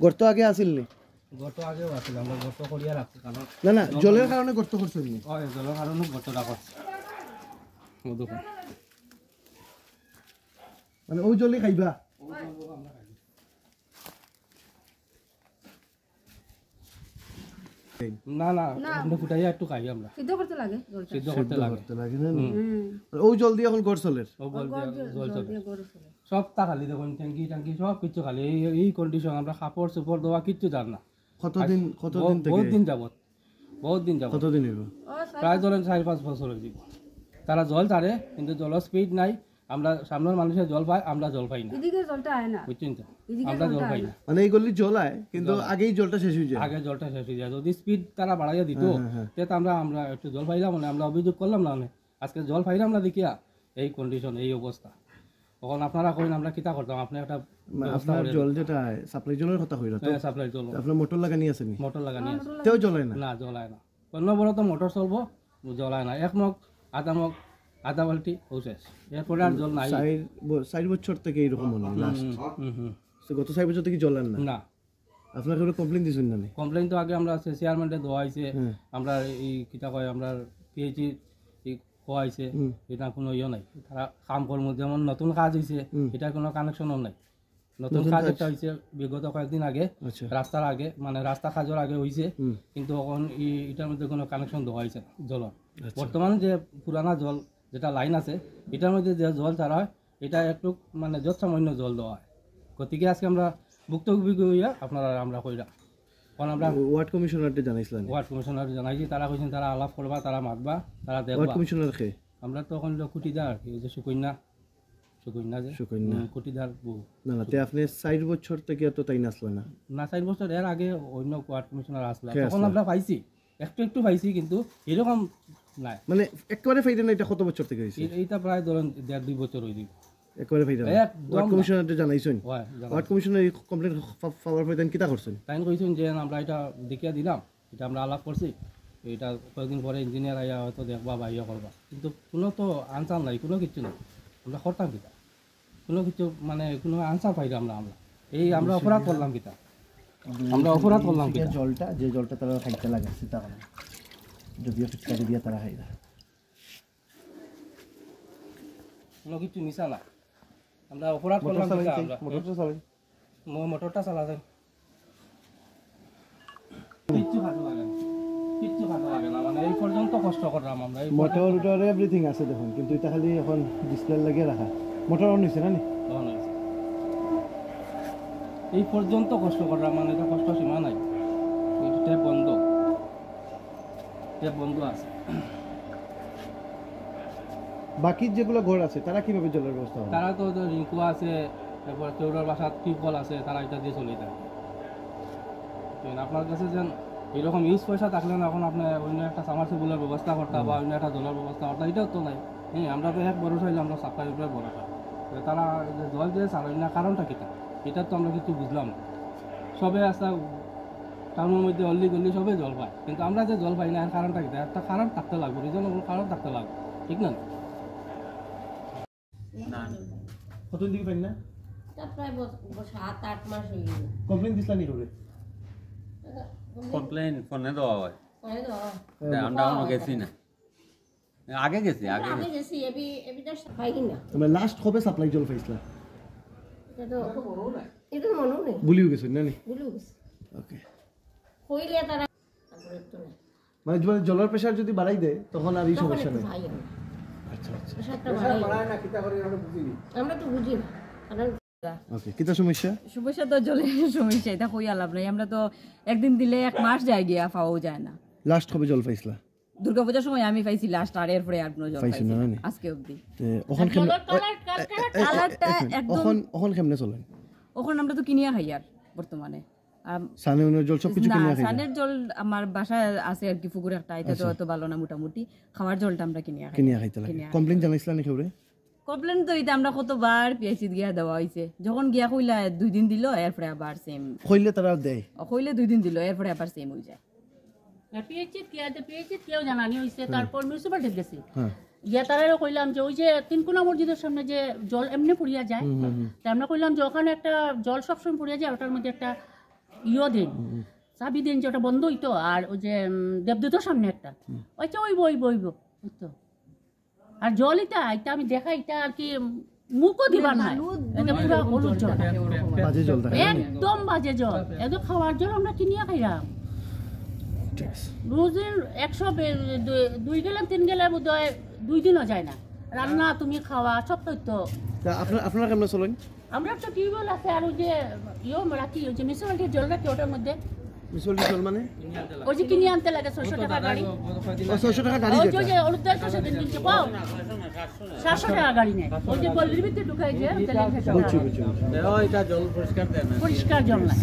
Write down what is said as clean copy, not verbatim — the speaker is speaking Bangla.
গর্ত আগে আসিল নি? গর্ত আগেও আছিল, আমরা গর্ত করিয়া রাখছি কারণ না না জলের কারণে গর্ত করছেন নি? জলের কারণে গর্তটা করছে। মানে ওই জলই খাইবা? না না আমরা ফুটাইয়া একটু খাই, আমরা সিদ্ধ করতে লাগে, সিদ্ধ করতে লাগে না ওই জল দিয়ে এখন গড় চলে? জল চলে সব তা খালি দেখুন, ট্যাঙ্কি ট্যাঙ্কি সব কিছু খালি। এই কন্ডিশন, আমরা কাপড় চোপড় দেওয়া কিচ্ছু জান না। কতদিন থেকে? বহুত দিন যাবত, বহুত দিন যাবত। কতদিন হইব? প্রায় ধরেন 4-5 বছর হয়ে যাব। তারা জল ছাড়ে কিন্তু জলের স্পিড নাই। আমরা সামনের মানুষের জল পাই, আমরা জল পাই না। এদিকে জলটা আয় না, বুঝছেন তো, আমরা জল পাই না। মানে এই গলি জল আয় কিন্তু আগেই জলটা শেষ হয়ে যায়। আগে জলটা শেষ হয়ে যায়। যদি স্পিড তারা বাড়াইয়া দিত তাহলে আমরা একটু জল পাইলাম না। আমরা অভিযোগ করলাম না, আজকে জল পাইলাম না দেখিয়া এই কন্ডিশন, এই অবস্থা। তখন আপনারা কইন আমরা কিতা করতাম? আপনি একটা আপনার জল যেটা সাপ্লাই জলের কথা কইরা তো? সাপ্লাই জল আপনার মোটর লাগানি আছে নি? মোটর লাগানি আছে, তেও জ্বলে না? না জ্বলায় না। অন্যবরত মোটর চলবো, জ্বলায় না। এক মগ আধা বালতি শেষ, এরপরে আর জল নাই। 4 বছর থেকে এইরকম হলো লাস্ট? গত 4 বছর থেকে জলেন না? না। আপনার কেউ কমপ্লেন দিছেন না? কমপ্লেন তো আগে আমরা চেয়ারম্যানকে দেওয়া হয়েছে, আমরা এই কিতা কয় আমরা পিএইচি খোয়াইছে, এটা কোনো ইয়ে নাই। তারা কাম কর্ম যেমন নতুন কাজ হয়েছে, এটা কোনো কানেকশনও নাই। নতুন কাজ একটা হয়েছে বিগত কয়েকদিন আগে, রাস্তার আগে, মানে রাস্তা কাজের আগে হয়েছে, কিন্তু এখন এটার মধ্যে কোনো কানেকশন দেওয়া হয়েছে না জলের। বর্তমানে যে পুরানা জল যেটা লাইন আছে, এটার মধ্যে যে জল ছাড়া হয় এটা একটু মানে যত সামান্য জল দেওয়া হয়। গতিকে আজকে আমরা ভুক্তভোগী হইয়া আপনারা আমরা কইরা আমরা ওয়ার্ড কমিশনারকে জানাইছিলেন? ওয়ার্ড কমিশনার জানাইছি, তারা কইছেন তারা আলাপ করবা, তারা মাতবা, তারা দেখবা। ওয়ার্ড কমিশনার কে? আমরা তো এখন কুটিদার আর কি, যে সুকন্যা কুটিদার বহু। না না, তে আপনি 4 বছর থেকে তো তাই নাসলেন না? না, 4 বছর এর আগে অন্য ওয়ার্ড কমিশনার আসলো, তখন আমরা পাইছি, একটু পাইছি, কিন্তু এরকম নাই। মানে একেবারে ফাইদা না? এটা কত বছর থেকে হইছে? এইটা প্রায় ধরেন 1.5-2 বছর হই দিব। একেবারে ফাইদা না? ওয়ার্ড কমিশনারকে জানাইছেন? ওয়ার্ড কমিশনার এই কমপ্লেইন পাওয়ার পর কিটা করছেন? তাই কইছেন যে আমরা এটা দেখিয়া দিলাম, এটা আমরা আলাপ করছি, এটা কয়েকদিন পরে ইঞ্জিনিয়ার আইয়া হয়তো দেখবা বা ইয়ে করবা, কিন্তু কোনো তো আনসার নাই, কোনো কিছু নাই। আমরা করতাম কিতা? কোনো কিছু মানে কোনো আনসার পাইলাম না। আমরা অপরাধ করলাম কিতা? আমরা অপরাধ করলাম কিতা? জলটা যে জলটা তারা খাইতে লাগে সেটা করে, যদিও ফিটকারি দিয়ে তারা খাই না, কোনো কিছু মিশা না। আমরা অপরাধ করলাম কিতা? আমরা মোটরটা চালাতেন, কিচ্ছু খাতে লাগে না, কিচ্ছু খাতে লাগে না। মানে এই পর্যন্ত কষ্ট করলাম আমরা। মোটর এভরিথিং আছে দেখুন, কিন্তু এটা খালি এখন ডিসপ্লে লাগিয়ে রাখা। মোটর অন হয়েছে না? এই পর্যন্ত কষ্ট করলাম, মানে এটা কষ্ট সীমা নাই। ট্যাপ বন্ধ আছে। বাকি যেগুলো ঘর আছে তারা কিভাবে জলের ব্যবস্থা? তারা তো রিঙ্কু আছে, তারপর চৌড়ার বাসার টিউবওয়েল আছে, তারা এটা দিয়ে চলে যায়। আপনার কাছে যেন এরকম ইউজ পয়সা থাকলে না, এখন আপনি অন্য একটা সামারসিবলের ব্যবস্থা করতে বা অন্য একটা জলের ব্যবস্থা করতে, এটাও তো নাই। আমরা তো এক বড় হইলে আমরা সাপ্লাই উপরে বড় হয়, তারা জল দিয়ে চালাই না, কারণটা কিটা? এটা তো আমরা কিছু বুঝলাম না। সবে আসা টাউনের মধ্যে অল্লি গল্লি সবে জল পায়, কিন্তু আমরা যে জল পাই না, এর কারণটা কিটা? একটা কারণ থাকতে লাগবে, রিজনেবল কারণ থাকতে লাগবে, ঠিক না? কতদিন থেকে পাই না? প্রায় 7-8 মাস হয়ে গেল। কমপ্লেন দিছিলেন নি করে? কমপ্লেন ফোনে দেওয়া হয়, আমরা এখনো গেছি না। আগে গেছি আমরা লাস্ট কবে সাপ্লাই জল পাইছিলা? এটা মনে নেই, ভুলিও গেছেন না? ওকে। মানে জলের প্রেসার যদি বাড়াই দেয় তখন আর এই সমস্যা নেই? আচ্ছা আচ্ছা, আমরা তো বুঝি না। ওকে, কিটা সমস্যা? সমস্যা তো জলের সমস্যা, এটা কই আলাপ নাই। আমরা তো একদিন দিলে 1 মাস যায় গিয়া, পাওয়াও যায় না। লাস্ট কবে জল পাইছিলা? দুর্গাপূজার সময় আমি পাইছি লাস্ট, আর এরপরে আর কোনো জল পাইছি না আজকে অবধি। এখন কেমনে চলেন? এখন আমরা তো কিনিয়া খাই আর বর্তমানে। সানের জল সব কিছু কিনিয়া খাই? সানের জল আমার বাসায় আছে আর কি, পুকুর একটা, এটা তো অত ভালো না, মোটামুটি। খাওয়ার জলটা আমরা কিনিয়া খাইতে লাগে। কমপ্লেইন জানাইছিলা নি কেউরে? কমপ্লেন তো এটা আমরা কতবার পিএইচি গিয়া দেওয়া হইছে। যখন গিয়া কইলা 2 দিন দিল, এরপরে আবার সেম কইলে তারা দেয়? কইলে 2 দিন দিল, এরপরে আবার সেম হই যায়। পিএইচি কেউ জানানি হয়েছে, তারপর মিউনিসিপালিটি গেছি হ্যাঁ গিয়ে তারাও কইলাম যে ওই যে তিনকোনা মসজিদের সামনে যে জল এমনি পড়িয়া যায়, তা আমরা কইলাম যে ওখানে একটা জল সবসময় পড়িয়া যায়, ওটার মধ্যে একটা দিন চাবি দিন যে ওটা বন্ধ হইতো, আর ওই যে দেবদূতের সামনে একটা ওইটা ওইব বুঝতো। আর জল এটা আমি দেখা এটা আর কি মুখও দিবার নাই, এটা পুরো হলুদ জল, বাজে জল থাকে একদম বাজে জল। একদম খাওয়ার জল আমরা কিনিয়া খাইলাম রোজের 102 গেলাম 3 গেলে বোধ হয় 2 দিনও যায় না, রান্না তুমি খাওয়া সব তো। আপনারা কেমন চলেন? আমরা তো টিউবওয়েল আছে, আর ওই যে রাখি ওই যে মিউনিসিপালিটির জল রাখি ওটার মধ্যে, মিউনিসিপালিটি জল মানে ওই যে কিনে আনতে লাগে 600 টাকা গাড়ি, 600 টাকা গাড়ি ওই যেটা যে অরুদ্দার কাছে দিন দিচ্ছে পাও 700 টাকা গাড়ি নেয়, ওই যে গলির ভিতরে ঢুকাই যে বুঝছি এটা জল পরিষ্কার দেয় না, পরিষ্কার জল নাই।